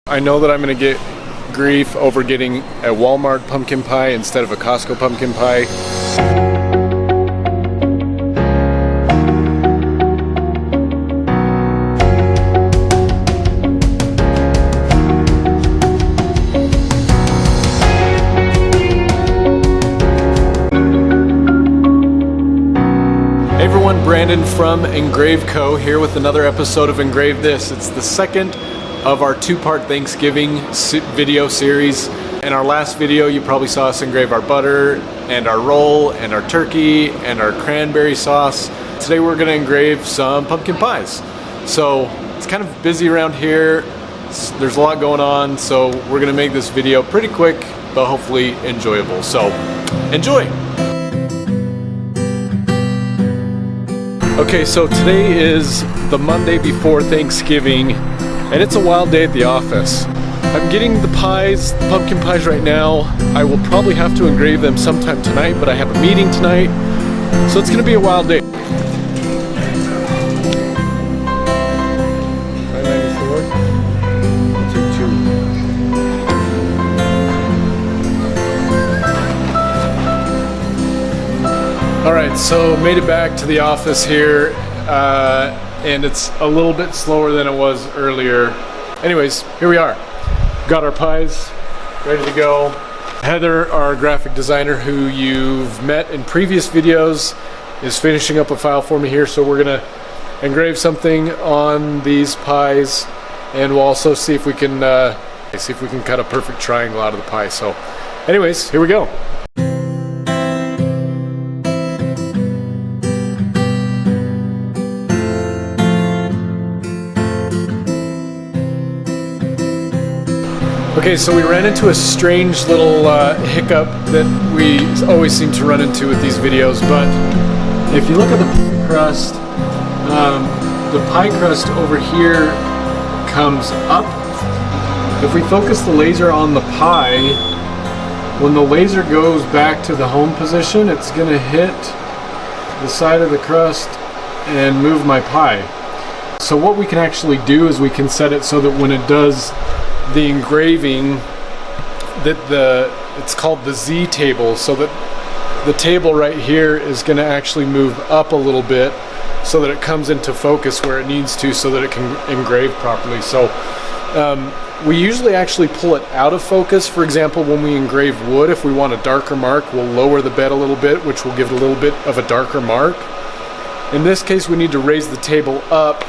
I know that I'm going to get grief over getting a Walmart pumpkin pie instead of a Costco pumpkin pie. Hey everyone, Brandon from EngraveCo here with another episode of Engrave This. It's the second of our two-part Thanksgiving video series. In our last video, you probably saw us engrave our butter and our roll and our turkey and our cranberry sauce. Today we're gonna engrave some pumpkin pies. So it's kind of busy around here. There's a lot going on, so we're gonna make this video pretty quick, but hopefully enjoyable. So enjoy. Okay, so today is the Monday before Thanksgiving, and it's a wild day at the office. I'm getting the pies, the pumpkin pies right now. I will probably have to engrave them sometime tonight, but I have a meeting tonight, so it's gonna be a wild day. All right, so made it back to the office here, and it's a little bit slower than it was earlier. Anyways, here we are. Got our pies ready to go. Heather, our graphic designer who you've met in previous videos, is finishing up a file for me here, so we're gonna engrave something on these pies, and we'll also see if we can cut a perfect triangle out of the pie. So anyways, here we go. Okay, so we ran into a strange little hiccup that we always seem to run into with these videos, but if you look at the pie crust over here comes up. If we focus the laser on the pie, when the laser goes back to the home position, it's going to hit the side of the crust and move my pie. So what we can actually do is we can set it so that when it does the engraving, that it's called the Z table, so that the table right here is going to actually move up a little bit so that it comes into focus where it needs to, so that it can engrave properly. So we usually actually pull it out of focus. For example, when we engrave wood, if we want a darker mark, we'll lower the bed a little bit, which will give it a little bit of a darker mark. In this case, we need to raise the table up,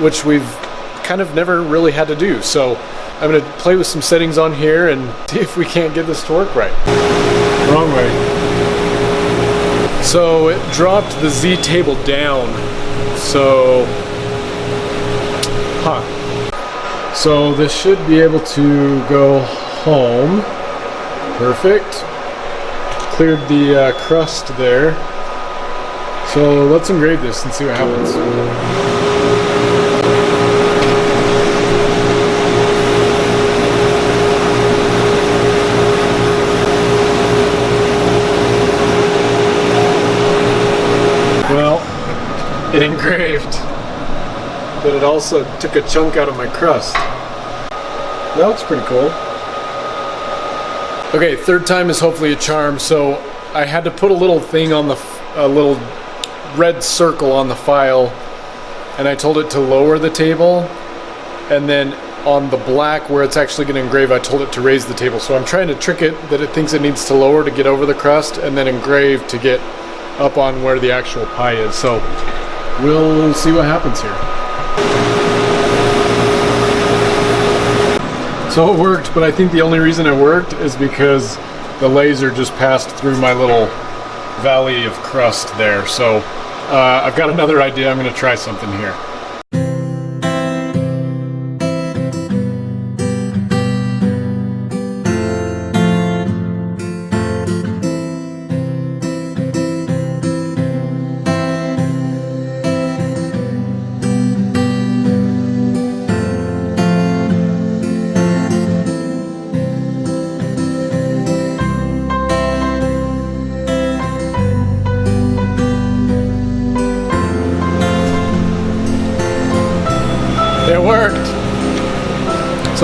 which we've kind of never really had to do. So I'm going to play with some settings on here and see if we can't get this to work right. Wrong way. So it dropped the Z table down. So, so this should be able to go home. Perfect. Cleared the crust there. So let's engrave this and see what happens. Well, it engraved, but it also took a chunk out of my crust. That looks pretty cool. Okay, third time is hopefully a charm. So I had to put a little thing on a little red circle on the file, and I told it to lower the table, and then on the black where it's actually going to engrave, I told it to raise the table. So I'm trying to trick it that it thinks it needs to lower to get over the crust, and then engrave to get up on where the actual pie is. So we'll see what happens here. So it worked, but I think the only reason it worked is because the laser just passed through my little valley of crust there. So I've got another idea. I'm going to try something here.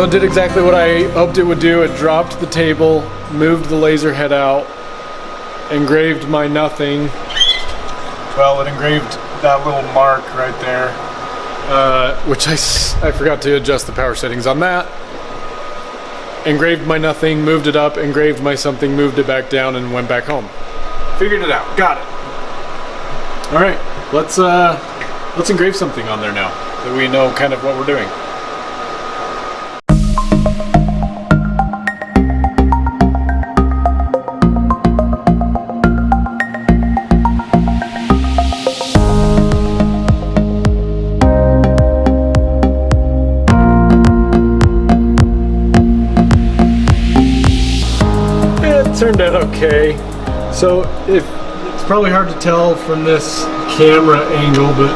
So it did exactly what I hoped it would do. It dropped the table, moved the laser head out, engraved my nothing. Well, it engraved that little mark right there, which I forgot to adjust the power settings on that. Engraved my nothing, moved it up, engraved my something, moved it back down, and went back home. Figured it out. Got it. All right, let's engrave something on there now that we know kind of what we're doing. Turned out okay. So it's probably hard to tell from this camera angle, but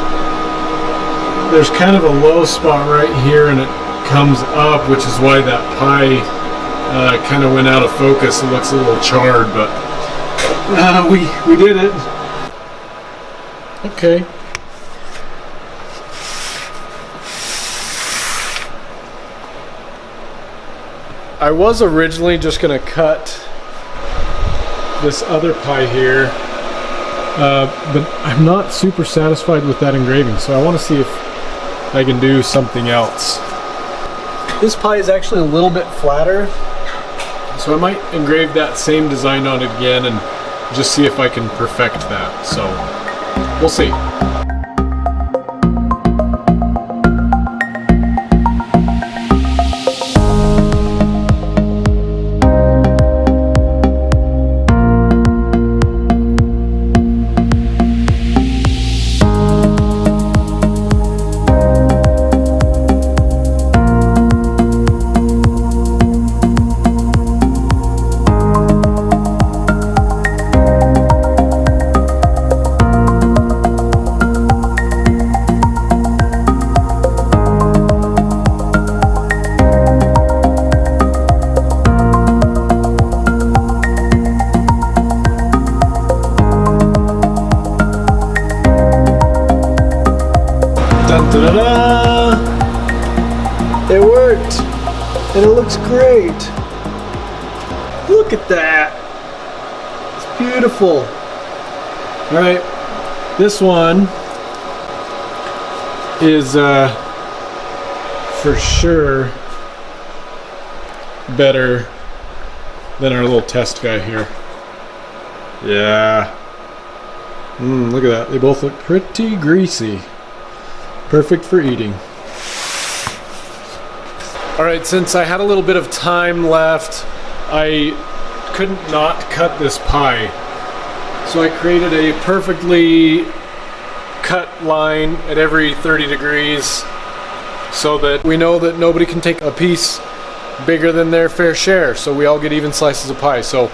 there's kind of a low spot right here and it comes up, which is why that pie kind of went out of focus. It looks a little charred, but we did it. Okay. I was originally just gonna cut this other pie here, but I'm not super satisfied with that engraving, so I want to see if I can do something else. This pie is actually a little bit flatter, so I might engrave that same design on it again and just see if I can perfect that. So we'll see. Ta-da! It worked, and it looks great. Look at that. It's beautiful. All right, this one is for sure better than our little test guy here. Yeah. Look at that. They both look pretty greasy. Perfect for eating. All right, since I had a little bit of time left, I couldn't not cut this pie. So I created a perfectly cut line at every 30 degrees so that we know that nobody can take a piece bigger than their fair share, so we all get even slices of pie. So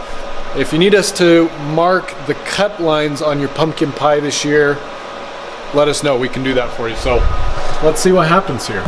if you need us to mark the cut lines on your pumpkin pie this year, let us know. We can do that for you. So let's see what happens here.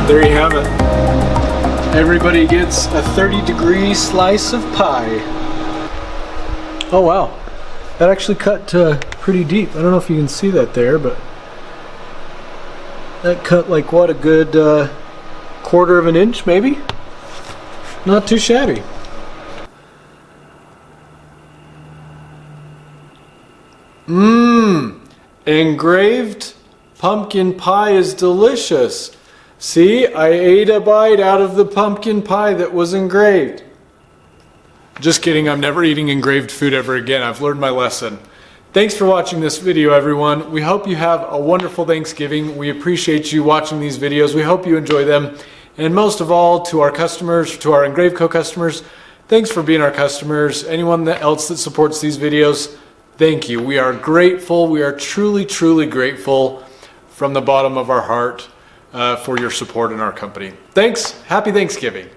There you have it. Everybody gets a 30-degree slice of pie. Oh wow, that actually cut pretty deep. I don't know if you can see that there, but that cut like what, a good quarter of an inch maybe? Not too shabby. Engraved pumpkin pie is delicious. See, I ate a bite out of the pumpkin pie that was engraved. Just kidding, I'm never eating engraved food ever again. I've learned my lesson. Thanks for watching this video, everyone. We hope you have a wonderful Thanksgiving. We appreciate you watching these videos. We hope you enjoy them. And most of all, to our customers, to our EngraveCo customers, thanks for being our customers. Anyone else that supports these videos, Thank you. We are grateful. We are truly, truly grateful from the bottom of our heart for your support in our company. Thanks. Happy Thanksgiving.